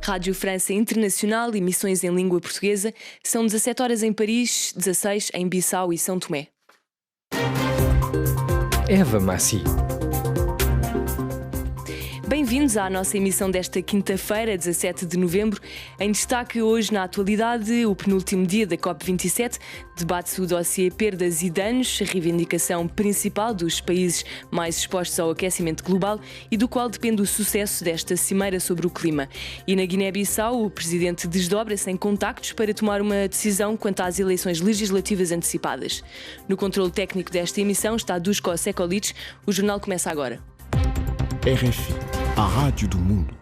Rádio França Internacional, emissões em língua portuguesa. São 17 horas em Paris, 16 em Bissau e São Tomé. Eva Massi. Bem-vindos à nossa emissão desta quinta-feira, 17 de novembro. Em destaque hoje na atualidade, o penúltimo dia da COP27, debate-se o dossiê Perdas e Danos, a reivindicação principal dos países mais expostos ao aquecimento global e do qual depende o sucesso desta cimeira sobre o clima. E na Guiné-Bissau, o presidente desdobra-se em contactos para tomar uma decisão quanto às eleições legislativas antecipadas. No controle técnico desta emissão está Duško Sekulić. O jornal começa agora. RFI, a Rádio do Mundo.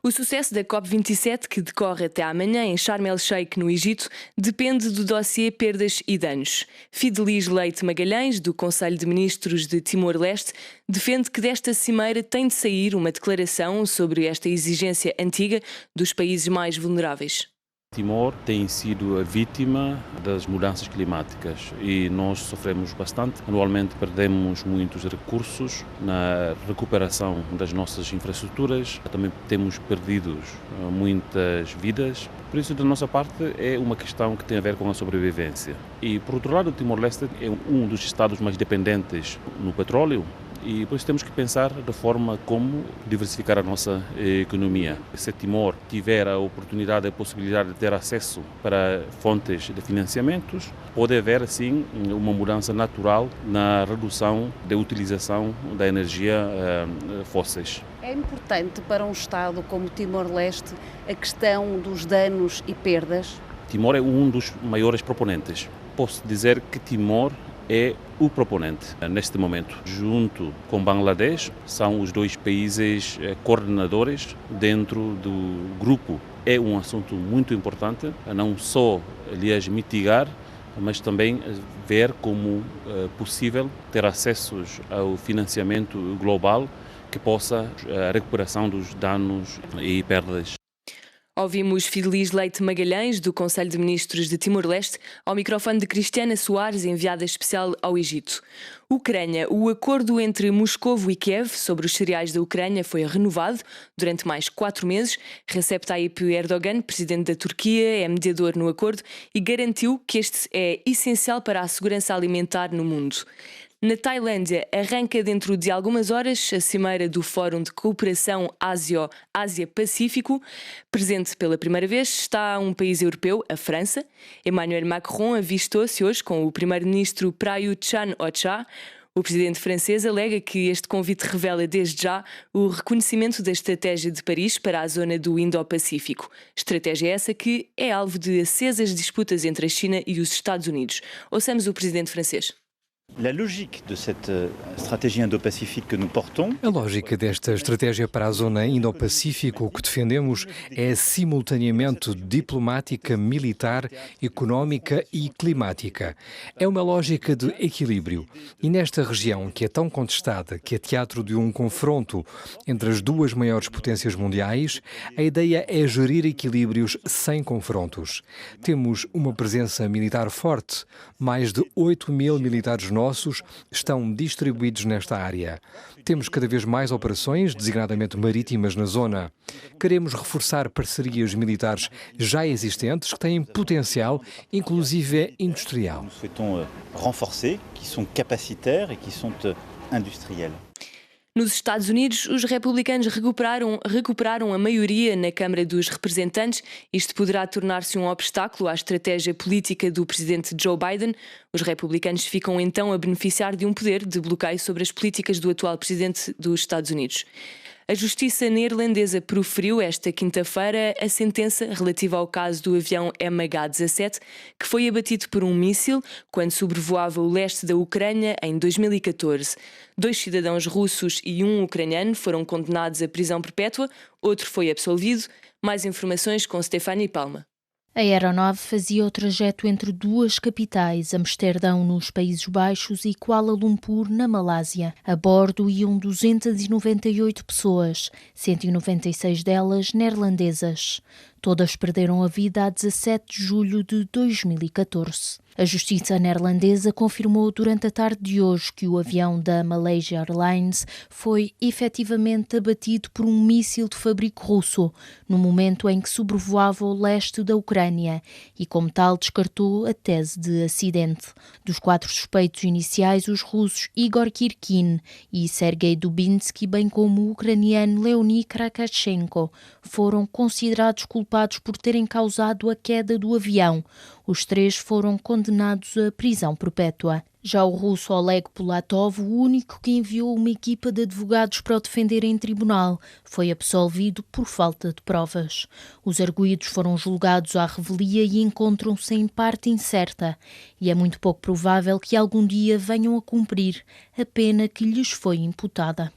O sucesso da COP27, que decorre até amanhã em Sharm el-Sheikh, no Egito, depende do dossiê Perdas e Danos. Fidelis Leite Magalhães, do Conselho de Ministros de Timor-Leste, defende que desta cimeira tem de sair uma declaração sobre esta exigência antiga dos países mais vulneráveis. Timor tem sido a vítima das mudanças climáticas e nós sofremos bastante. Anualmente perdemos muitos recursos na recuperação das nossas infraestruturas. Também temos perdido muitas vidas. Por isso, da nossa parte, é uma questão que tem a ver com a sobrevivência. E, por outro lado, o Timor-Leste é um dos estados mais dependentes no petróleo. E por isso temos que pensar da forma como diversificar a nossa economia. Se Timor tiver a oportunidade, a possibilidade de ter acesso para fontes de financiamentos, pode haver assim uma mudança natural na redução da utilização da energia fósseis. É importante para um Estado como Timor-Leste a questão dos danos e perdas? Timor é um dos maiores proponentes. Posso dizer que Timor é o proponente neste momento. Junto com Bangladesh, são os dois países coordenadores dentro do grupo. É um assunto muito importante, não só, aliás, mitigar, mas também ver como possível ter acessos ao financiamento global que possa a recuperação dos danos e perdas. Ouvimos Fidelis Leite Magalhães, do Conselho de Ministros de Timor-Leste, ao microfone de Cristiana Soares, enviada especial ao Egito. Ucrânia. O acordo entre Moscovo e Kiev sobre os cereais da Ucrânia foi renovado durante mais 4 meses. Recep Tayyip Erdogan, presidente da Turquia, é mediador no acordo e garantiu que este é essencial para a segurança alimentar no mundo. Na Tailândia, arranca dentro de algumas horas a cimeira do Fórum de Cooperação Ásia-Pacífico. Presente pela primeira vez está um país europeu, a França. Emmanuel Macron avistou-se hoje com o primeiro-ministro Prayut Chan-o-cha. O presidente francês alega que este convite revela desde já o reconhecimento da estratégia de Paris para a zona do Indo-Pacífico. Estratégia essa que é alvo de acesas disputas entre a China e os Estados Unidos. Ouçamos o presidente francês. A lógica desta estratégia para a zona Indo-Pacífico que defendemos é simultaneamente diplomática, militar, económica e climática. É uma lógica de equilíbrio. E nesta região, que é tão contestada, que é teatro de um confronto entre as duas maiores potências mundiais, a ideia é gerir equilíbrios sem confrontos. Temos uma presença militar forte. Mais de 8 mil militares nossos estão distribuídos nesta área. Temos cada vez mais operações, designadamente marítimas, na zona. Queremos reforçar parcerias militares já existentes que têm potencial, inclusive industrial. Nous souhaitons renforcer, qui sont capacitaires et qui sont industriels. Nos Estados Unidos, os republicanos recuperaram a maioria na Câmara dos Representantes. Isto poderá tornar-se um obstáculo à estratégia política do presidente Joe Biden. Os republicanos ficam então a beneficiar de um poder de bloqueio sobre as políticas do atual presidente dos Estados Unidos. A Justiça neerlandesa proferiu esta quinta-feira a sentença relativa ao caso do avião MH17, que foi abatido por um míssil quando sobrevoava o leste da Ucrânia em 2014. 2 cidadãos russos e um ucraniano foram condenados à prisão perpétua, outro foi absolvido. Mais informações com Stefania Palma. A aeronave fazia o trajeto entre duas capitais, Amsterdão, nos Países Baixos, e Kuala Lumpur, na Malásia. A bordo iam 298 pessoas, 196 delas neerlandesas. Todas perderam a vida a 17 de julho de 2014. A justiça neerlandesa confirmou durante a tarde de hoje que o avião da Malaysia Airlines foi efetivamente abatido por um míssil de fabrico russo, no momento em que sobrevoava o leste da Ucrânia e, como tal, descartou a tese de acidente. Dos 4 suspeitos iniciais, os russos Igor Kirkin e Sergei Dubinsky, bem como o ucraniano Leonid Krakachenko, foram considerados culpados por terem causado a queda do avião. Os 3 foram condenados à prisão perpétua. Já o russo Oleg Pulatov, o único que enviou uma equipa de advogados para o defender em tribunal, foi absolvido por falta de provas. Os arguidos foram julgados à revelia e encontram-se em parte incerta, e é muito pouco provável que algum dia venham a cumprir a pena que lhes foi imputada.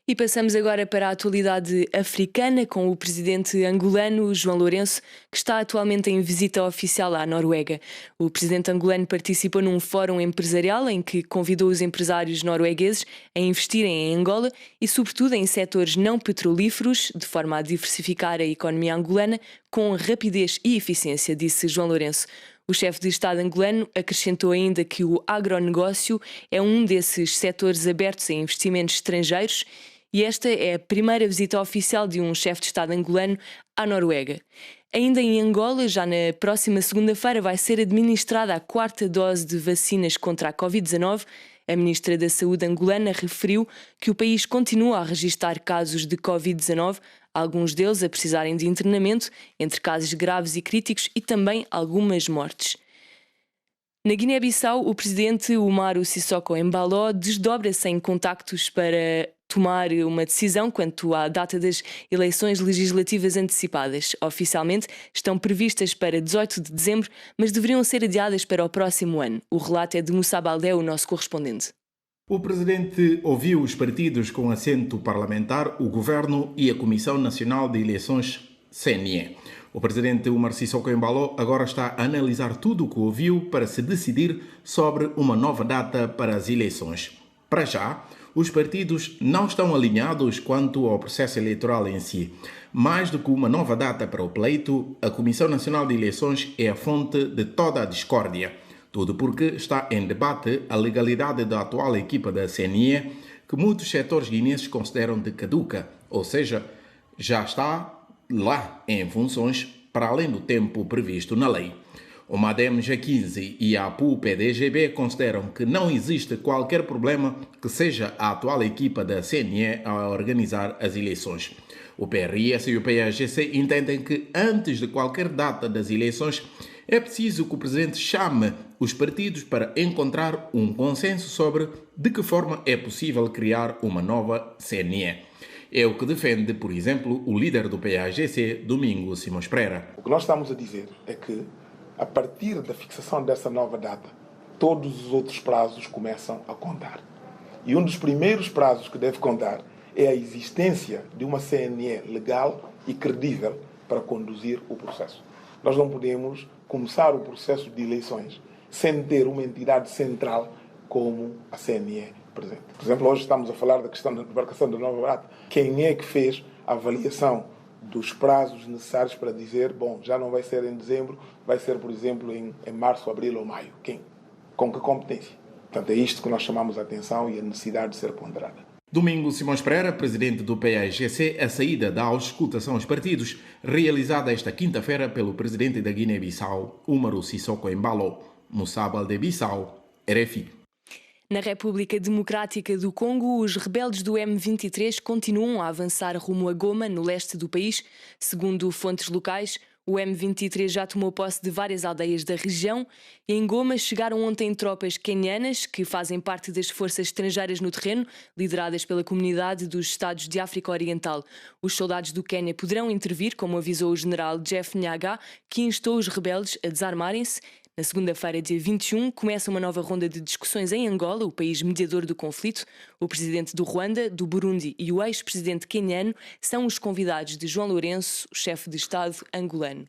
E passamos agora para a atualidade africana com o presidente angolano João Lourenço, que está atualmente em visita oficial à Noruega. O presidente angolano participou num fórum empresarial em que convidou os empresários noruegueses a investirem em Angola e, sobretudo, em setores não petrolíferos, de forma a diversificar a economia angolana com rapidez e eficiência, disse João Lourenço. O chefe de Estado angolano acrescentou ainda que o agronegócio é um desses setores abertos a investimentos estrangeiros e esta é a primeira visita oficial de um chefe de Estado angolano à Noruega. Ainda em Angola, já na próxima segunda-feira, vai ser administrada a 4ª dose de vacinas contra a Covid-19. A ministra da Saúde angolana referiu que o país continua a registrar casos de Covid-19, alguns deles a precisarem de internamento, entre casos graves e críticos, e também algumas mortes. Na Guiné-Bissau, o presidente Umaru Sissoko Embalo desdobra-se em contactos para tomar uma decisão quanto à data das eleições legislativas antecipadas. Oficialmente estão previstas para 18 de dezembro, mas deveriam ser adiadas para o próximo ano. O relato é de Moussa Baldé, o nosso correspondente. O presidente ouviu os partidos com assento parlamentar, o governo e a Comissão Nacional de Eleições, CNE. O presidente Umaru Sissoko Embalo agora está a analisar tudo o que ouviu para se decidir sobre uma nova data para as eleições. Para já, os partidos não estão alinhados quanto ao processo eleitoral em si. Mais do que uma nova data para o pleito, a Comissão Nacional de Eleições é a fonte de toda a discórdia. Tudo porque está em debate a legalidade da atual equipa da CNE, que muitos setores guineenses consideram de caduca, ou seja, já está lá em funções para além do tempo previsto na lei. O MADEM G15 e a APU-PDGB consideram que não existe qualquer problema que seja a atual equipa da CNE a organizar as eleições. O PRS e o PAGC entendem que antes de qualquer data das eleições é preciso que o presidente chame os partidos para encontrar um consenso sobre de que forma é possível criar uma nova CNE. É o que defende, por exemplo, o líder do PAGC, Domingos Simões Pereira. O que nós estamos a dizer é que, a partir da fixação dessa nova data, todos os outros prazos começam a contar. E um dos primeiros prazos que deve contar é a existência de uma CNE legal e credível para conduzir o processo. Nós não podemos começar o processo de eleições sem ter uma entidade central como a CNE presente. Por exemplo, hoje estamos a falar da questão da embarcação da nova data. Quem é que fez a avaliação dos prazos necessários para dizer, bom, já não vai ser em dezembro, vai ser, por exemplo, em março, abril ou maio? Quem? Com que competência? Portanto, é isto que nós chamamos a atenção e a necessidade de ser ponderada. Domingos Simões Pereira, presidente do PAGC, a saída da auscultação aos partidos, realizada esta quinta-feira pelo presidente da Guiné-Bissau, Umaru Sissoko Embalo. Moussa Baldé, Bissau, RFI. Na República Democrática do Congo, os rebeldes do M23 continuam a avançar rumo a Goma, no leste do país. Segundo fontes locais, o M23 já tomou posse de várias aldeias da região e em Goma chegaram ontem tropas quenianas que fazem parte das forças estrangeiras no terreno, lideradas pela Comunidade dos Estados de África Oriental. Os soldados do Quênia poderão intervir, como avisou o general Jeff Nyaga, que instou os rebeldes a desarmarem-se. Na segunda-feira, dia 21, começa uma nova ronda de discussões em Angola, o país mediador do conflito. O presidente do Ruanda, do Burundi e o ex-presidente queniano são os convidados de João Lourenço, chefe de Estado angolano.